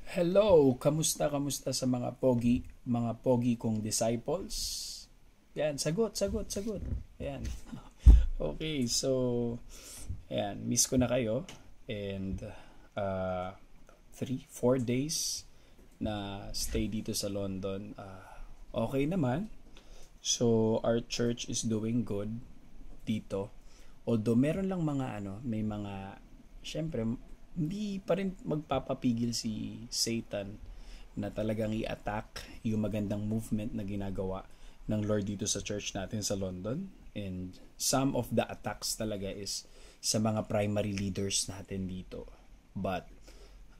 Hello, kamusta sa mga pogi kong disciples? Yan, sagot. Yan. Okay, so yan, miss ko na kayo and uh, 3, 4 days na stay dito sa London. Okay naman. So our church is doing good dito. Although meron lang may mga syempre hindi pa rin magpapapigil si Satan na talagang i-attack yung magandang movement na ginagawa ng Lord dito sa church natin sa London. And some of the attacks talaga is sa mga primary leaders natin dito. But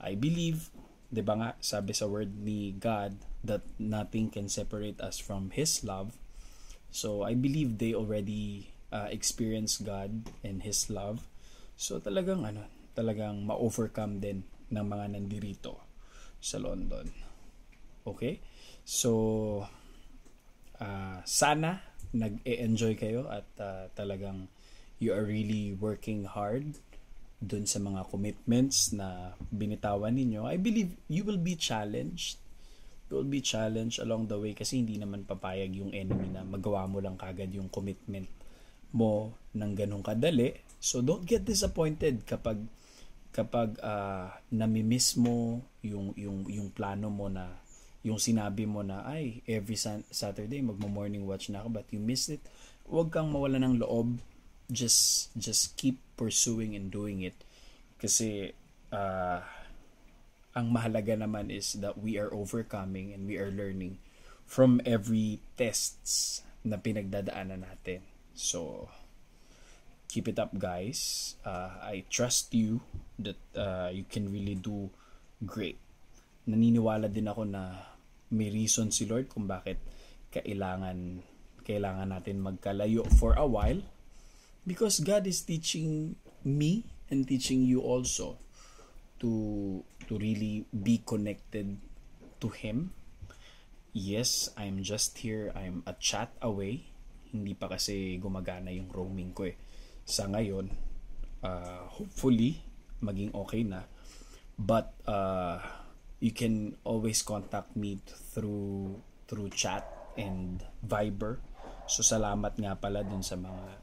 I believe, 'di ba nga, sabi sa word ni God that nothing can separate us from His love. So I believe they already experience God and His love. So talagang ma-overcome din ng mga nandirito sa London. Okay? So sana nag-e-enjoy kayo at talagang you are really working hard dun sa mga commitments na binitawan ninyo. I believe you will be challenged. You will be challenged along the way kasi hindi naman papayag yung enemy na magawa mo lang kagad yung commitment mo ng ganun kadali. So don't get disappointed kapag nami-miss mo yung plano mo na yung sinabi mo na ay every Saturday magmo-morning watch na ako but you missed it. Huwag kang mawala ng loob. Just keep pursuing and doing it kasi ang mahalaga naman is that we are overcoming and we are learning from every tests na pinagdadaanan natin. So keep it up, guys. I trust you that you can really do great. Naniniwala din ako na may reason si Lord kung bakit kailangan natin magkalayo for a while because God is teaching me and teaching you also to really be connected to Him. Yes, I'm just here. I'm a chat away. Hindi pa kasi gumagana yung roaming ko eh. Sa ngayon, hopefully, maging okay na. But, you can always contact me through chat and Viber. So, salamat nga pala dun sa mga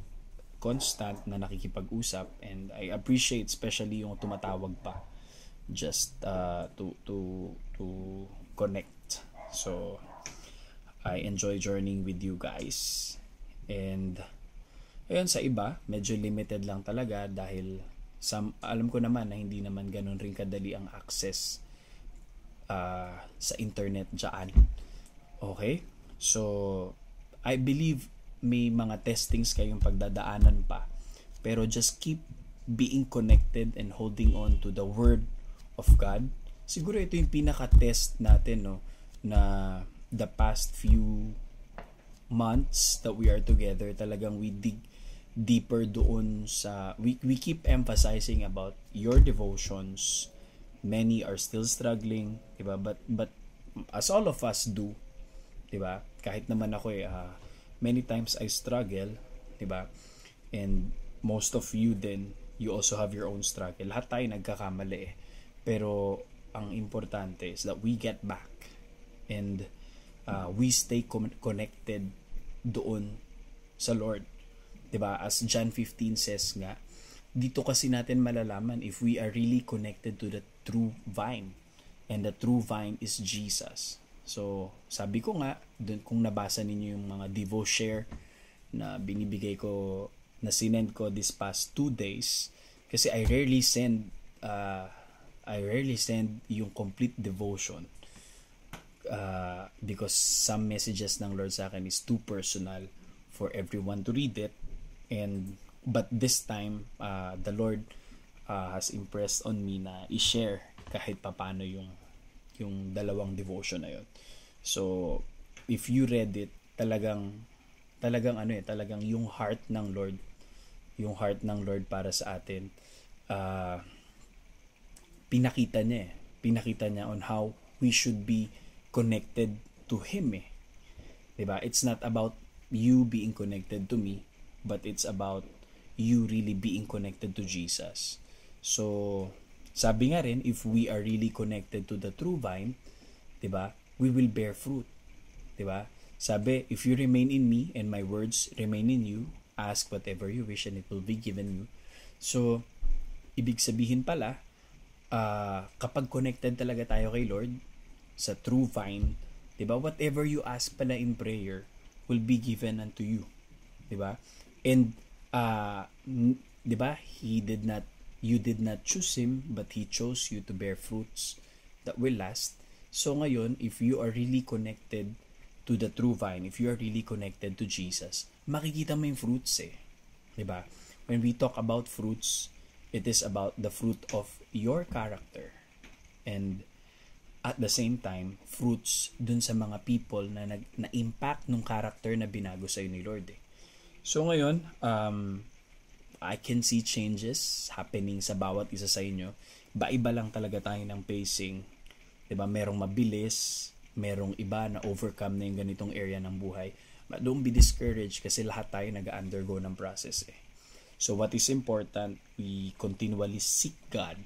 constant na nakikipag-usap. And I appreciate especially yung tumatawag pa just to connect. So, I enjoy journeying with you guys. And ayun, sa iba, medyo limited lang talaga dahil alam ko naman na hindi naman ganun rin kadali ang access sa internet dyan. Okay? So, I believe may mga testings kayong pagdadaanan pa. Pero just keep being connected and holding on to the Word of God. Siguro ito yung pinaka-test natin, no? Na the past few months that we are together, talagang we dig deeper doon sa we keep emphasizing about your devotions. Many are still struggling, 'di ba? But as all of us do, 'di ba? Kahit naman ako many times I struggle, 'di ba? And most of you then you also have your own struggle. Lahat tayo nagkakamali eh. Pero ang importante is that we get back and we stay connected doon sa Lord. 'Di ba? As John 15 says nga, dito kasi natin malalaman if we are really connected to the true vine. And the true vine is Jesus. So, sabi ko nga, dun, kung nabasa ninyo yung mga Devo share na binibigay ko, na sinend ko this past 2 days, kasi I rarely send yung complete devotion because some messages ng Lord sa akin is too personal for everyone to read it. But this time, the Lord has impressed on me na i-share kahit papano yung dalawang devotion na yun. So, if you read it, talagang yung heart ng Lord para sa atin, pinakita niya on how we should be connected to Him eh. 'Di ba? It's not about you being connected to me, but it's about you really being connected to Jesus. So, Sabi nga rin, if we are really connected to the true vine, 'di ba? We will bear fruit. 'Di ba? Sabi, if you remain in me and my words remain in you, ask whatever you wish and it will be given you. So, ibig sabihin pala, kapag connected talaga tayo kay Lord, sa true vine, 'di ba? Whatever you ask pala in prayer will be given unto you. 'Di ba? And 'di ba? You did not choose him, but he chose you to bear fruits that will last. So ngayon, if you are really connected to the true vine, if you are really connected to Jesus, makikita mo yung fruits eh. 'Di ba? When we talk about fruits, it is about the fruit of your character. And at the same time, fruits dun sa mga people na na-impact nung character na binago sa'yo ni Lord eh. So ngayon, I can see changes happening sa bawat isa sa inyo. Iba-iba lang talaga tayo ng pacing. 'Di ba? Merong mabilis, merong iba na overcome na yung ganitong area ng buhay. But don't be discouraged kasi lahat tayo nag-undergo ng process eh. So what is important, we continually seek God.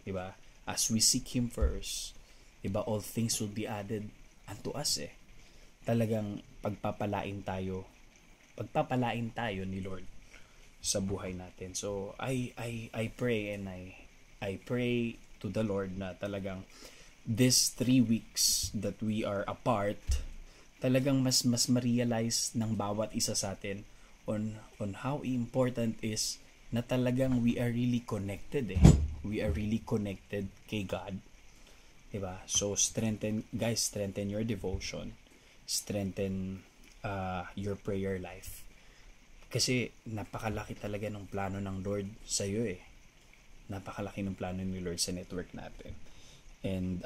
'Di ba? As we seek him first, 'di ba, all things will be added unto us eh. Talagang pagpapalain tayo ni Lord sa buhay natin. So I pray and I pray to the Lord na talagang this 3 weeks that we are apart, talagang mas ma-realize ng bawat isa sa atin on how important is na talagang we are really connected eh. We are really connected kay God. 'Di ba? So strengthen your devotion. Strengthen your prayer life. Kasi napakalaki talaga ng plano ng Lord sa iyo eh. Napakalaki ng plano ni Lord sa network natin. And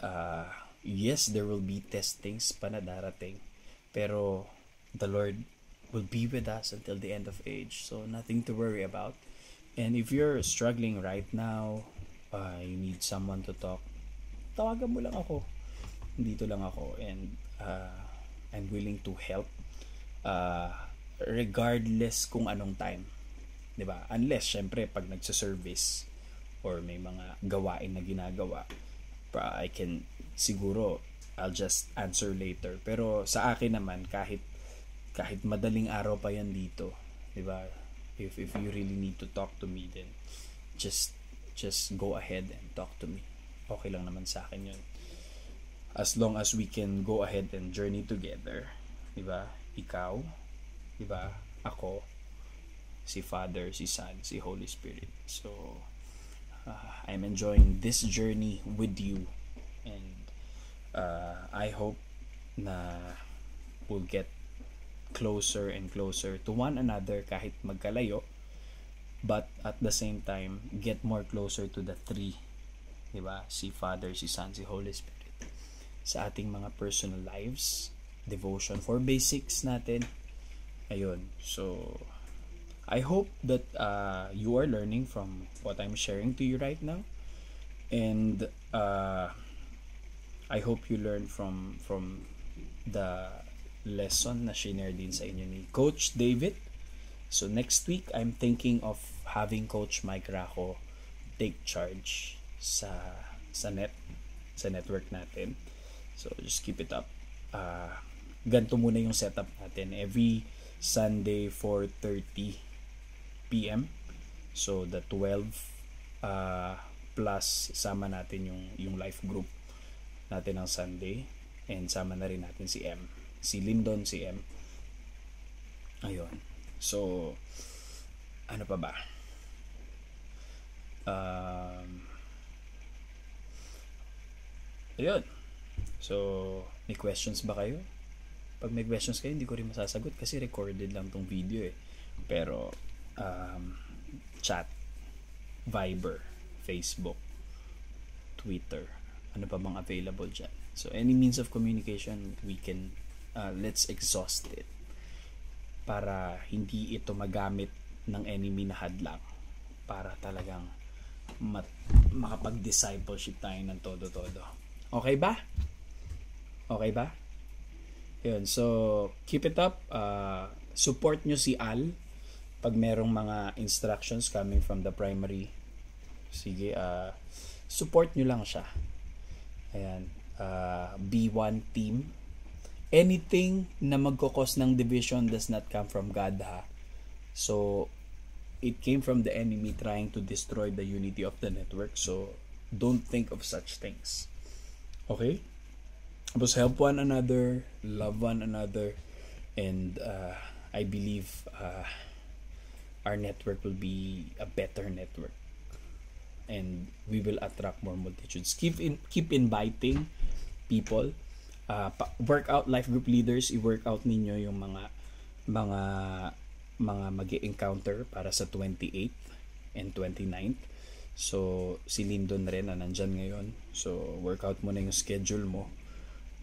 yes, there will be testings pa na darating. Pero the Lord will be with us until the end of age. So nothing to worry about. And if you're struggling right now, you need someone to talk, tawagan mo lang ako. Dito lang ako and I'm willing to help regardless kung anong time. 'Di ba? Unless syempre pag nagse-service or may mga gawain na ginagawa, I can siguro I'll just answer later. Pero sa akin naman kahit madaling araw pa yan dito, 'di ba? If you really need to talk to me, then just go ahead and talk to me. Okay lang naman sa akin 'yun. As long as we can go ahead and journey together, 'di ba? Ikaw, 'di ba? Ako, si Father, si Son, si Holy Spirit. So I'm enjoying this journey with you, and I hope na we'll get closer and closer to one another kahit magkalayo, but at the same time get more closer to the three, 'di ba? Si Father, si Son, si Holy Spirit sa ating mga personal lives, devotion for basics natin. Ayun. So I hope that you are learning from what I'm sharing to you right now, and I hope you learn from the lesson na share din sa inyo ni Coach David. So next week I'm thinking of having Coach Mike Raco take charge sa network natin. So just keep it up. Ganito muna yung setup natin every Sunday 4:30 PM. So the 12 plus sama natin yung life group natin ng Sunday, and sama na rin natin si Lyndon, si M. Ayun. So ano pa ba? Ayun. So may questions ba kayo? Pag may questions kayo, hindi ko rin masasagot kasi recorded lang tong video eh. Pero chat, Viber, Facebook, Twitter, ano pa bang available dyan? So any means of communication, we can let's exhaust it para hindi ito magamit ng enemy na hadlang, para talagang makapag-discipleship tayo ng todo-todo. Okay ba? Okay ba? Yun. So keep it up. Support nyo si Al pag merong mga instructions coming from the primary. Sige, support nyo lang siya. Ayan. Be one team. Anything na magkakos ng division does not come from God, ha. So, it came from the enemy trying to destroy the unity of the network. So, don't think of such things. Okay? Just help one another, love one another, and I believe our network will be a better network. And we will attract more multitudes. Keep inviting people. Workout life group leaders, i-work out ninyo yung mga magi-encounter para sa 28th and 29th. So si Lyndon rin na nandyan ngayon. So workout mo na yung schedule mo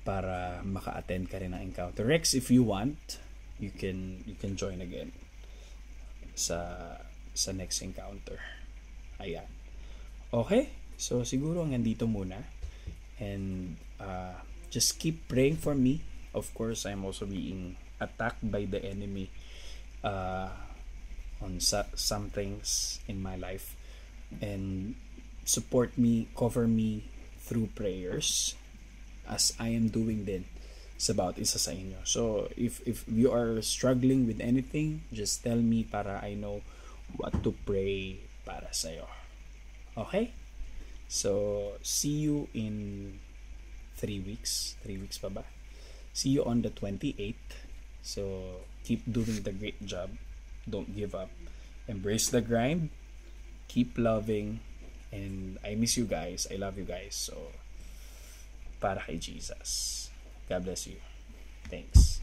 para maka-attend ka rin ng encounter. Rex, if you want, you can join again sa next encounter. Ayan. Okay? So siguro hanggang dito muna. And just keep praying for me. Of course, I'm also being attacked by the enemy on some things in my life. And support me, cover me through prayers as I am doing din sa bawat isa sa inyo. So, if you are struggling with anything, just tell me para I know what to pray para sa'yo. Okay? So, see you in 3 weeks. 3 weeks pa ba? See you on the 28th. So, keep doing the great job. Don't give up. Embrace the grind. Keep loving. And I miss you guys. I love you guys. So, para kay Jesus. God bless you. Thanks.